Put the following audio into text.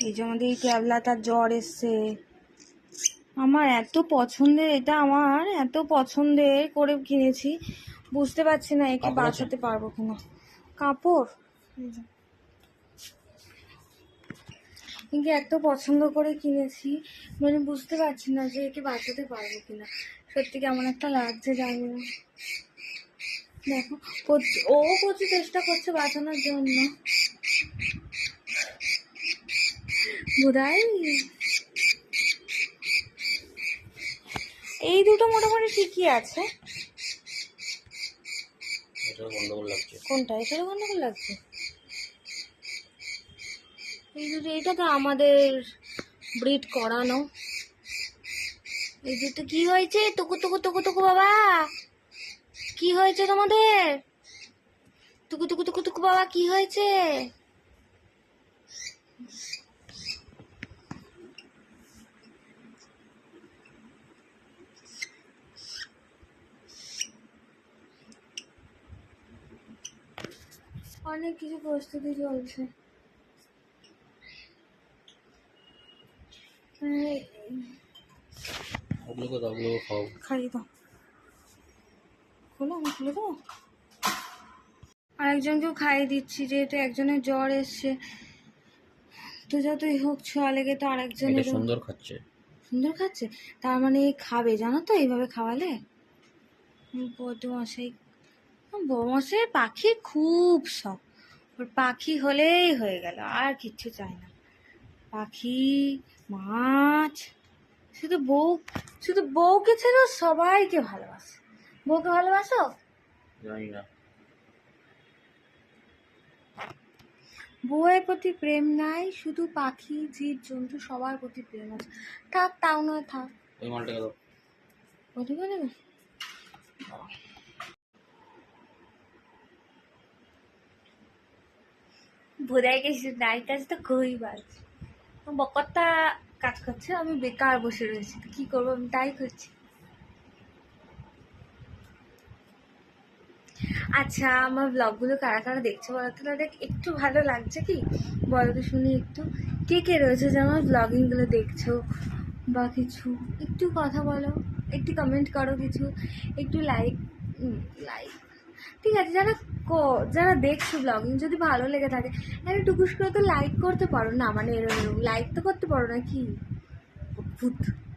এই যে আমাদের এই ক্যাবলা, তার জ্বর এসছে। আমার এত পছন্দের, এটা আমার এত পছন্দের করে কিনেছি, বুঝতে পারছি না একে বাঁচাতে পারবো কিনা। কাপড় একে এত পছন্দ করে কিনেছি, মানে বুঝতে পারছি না যে একে বাঁচাতে পারবো কিনা। সত্যি কেমন একটা লাগছে, জানি না। দেখো ও প্রচুর চেষ্টা করছে বাঁচানোর জন্য। বোধহয় এই দুটো মোটামুটি ঠিকই আছে। কোনটা? এটারও গন্ডগোল লাগছে। এই দুটো, এটা তো আমাদের ব্রিড করানো। এই দুটো কি হয়েছে? টুকু টুকু টুকু টুকু বাবা, কি হয়েছে তোমাদের? টুকু টুকু টুকু টুকু বাবা, কি হয়েছে? অনেক কিছু প্রস্তুতি চলছে। খাইয়ে দাও, খোলো, আমি খুলে দেবো। আরেকজনকেও খাইয়ে দিচ্ছি, যেহেতু একজনের জ্বর এসছে, তো যতই হোক ছোঁয়া লেগে তো আরেকজনের। সুন্দর খাচ্ছে, সুন্দর খাচ্ছে, তার মানে খাবে, জানো তো এইভাবে খাওয়ালে। বড়মশাই পাখি খুব শখ, ওর পাখি হলেই হয়ে গেল, আর কিচ্ছু চাই না। পাখি, মাছ, শুধু বউকে ছেড়ে সবাইকে ভালোবাসে। বউকে ভালোবাসো? জানি না। বউয়ের প্রতি প্রেম নাই, শুধু পাখি, জীব জন্তু সবার প্রতি প্রেম আছে। থাক, তাও নয় থাক। ওই মালটাকে দাও। ওদিকে নেবে? বোধাই গেছি, নাইট কাজ তো খুবই বাজছে। বকরটা কাজ করছে, আমি বেকার বসে রয়েছি, কি করবো, আমি তাই করছি। আচ্ছা, আমার ব্লগগুলো কারা কারা দেখছো বলো তো, তাদের একটু ভালো লাগছে কি বলো তো শুনি একটু। কে কে রয়েছে যে আমার ব্লগিংগুলো দেখছো বা কিছু, একটু কথা বলো, একটু কমেন্ট করো কিছু, একটু লাইক। ঠিক আছে, যারা দেখছো ব্লগিং, যদি ভালো লেগে থাকে একটু টুকুস করে তো লাইক করতে পারো না, মানে এরকম লাইক তো করতে পারো না কি ভূত।